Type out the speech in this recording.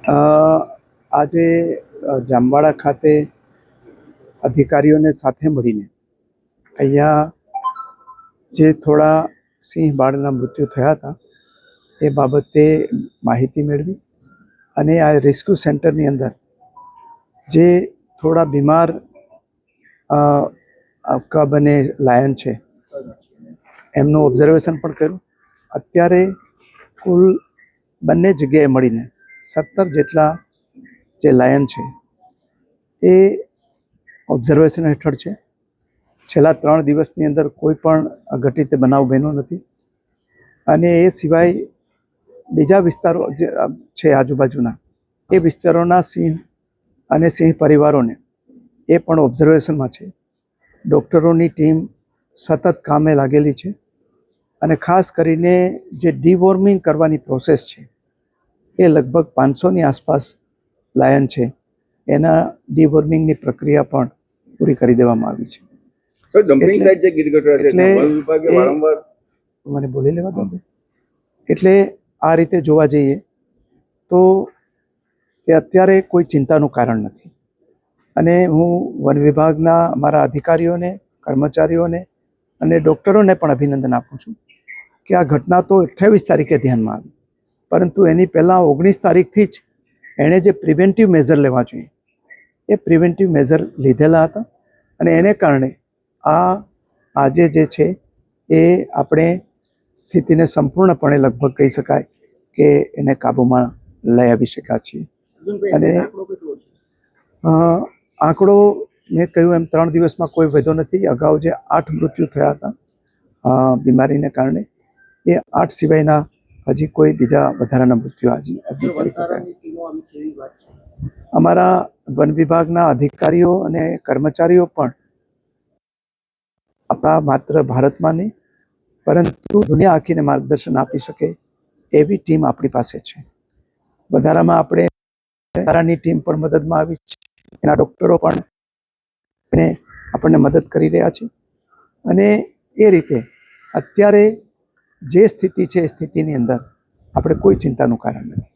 આજે જામવાડા ખાતે અધિકારીઓને સાથે મળીને અહીંયા જે થોડા સિંહ બાળના મૃત્યુ થયા હતા એ બાબતે માહિતી મેળવી અને આ રેસ્ક્યુ સેન્ટરની અંદર જે થોડા બીમાર કબ અને લાયન છે એમનું ઓબ્ઝર્વેશન પણ કર્યું. અત્યારે કુલ બંને જગ્યાએ મળીને 17 જેટલા જે લાયન છે એ ઓબ્ઝર્વેશન હેઠળ છે. છેલ્લા 3 દિવસની અંદર કોઈ પણ અઘટિત બનાવ બન્યો નથી અને એ સિવાય બીજા વિસ્તારો જે છે આજુબાજુના એ વિસ્તારોના સિંહ અને સિંહ પરિવારોને એ પણ ઓબ્ઝર્વેશનમાં છે. ડૉક્ટરોની ટીમ સતત કામે લાગેલી છે અને ખાસ કરીને જે ડીવોર્મિંગ કરવાની પ્રોસેસ છે એ લગભગ 500ની આસપાસ લાયન છે એના ડીવોર્મિંગની પ્રક્રિયા પણ પૂરી કરી દેવામાં આવી છે. મને બોલી લેવા દો. એટલે આ રીતે જોવા જઈએ તો એ અત્યારે કોઈ ચિંતાનું કારણ નથી અને હું વન વિભાગના અમારા અધિકારીઓને, કર્મચારીઓને અને ડૉક્ટરોને પણ અભિનંદન આપું છું કે આ ઘટના તો 28 તારીખે ધ્યાનમાં આવી, પરંતુ એની પહેલાં 19 તારીખથી જ એણે જે પ્રિવેન્ટિવ મેઝર લેવા જોઈએ એ પ્રિવેન્ટિવ મેઝર લીધેલા હતા અને એને કારણે આજે જે છે એ આપણે સ્થિતિને સંપૂર્ણપણે લગભગ કહી શકાય કે એને કાબૂમાં લઈ આવી શક્યા છીએ. અને આંકડો મેં કહ્યું એમ 3 દિવસમાં કોઈ વધ્યો નથી. અગાઉ જે 8 મૃત્યુ થયા હતા બીમારીને કારણે એ 8 સિવાયના હજી કોઈ બીજા વધારાના મૃત્યુ અમારા વન વિભાગના અધિકારીઓ અને કર્મચારીઓ પણ આપણા માત્ર ભારતમાં નહીં પરંતુ દુનિયા આખીને માર્ગદર્શન આપી શકે એવી ટીમ આપણી પાસે છે. વધારામાં વધારાની ટીમ પણ મદદમાં આવી છે. એના ડૉક્ટરો પણ આપણને મદદ કરી રહ્યા છે અને એ રીતે અત્યારે જે સ્થિતિ છે એ સ્થિતિની અંદર આપણે કોઈ ચિંતાનું કારણ નથી.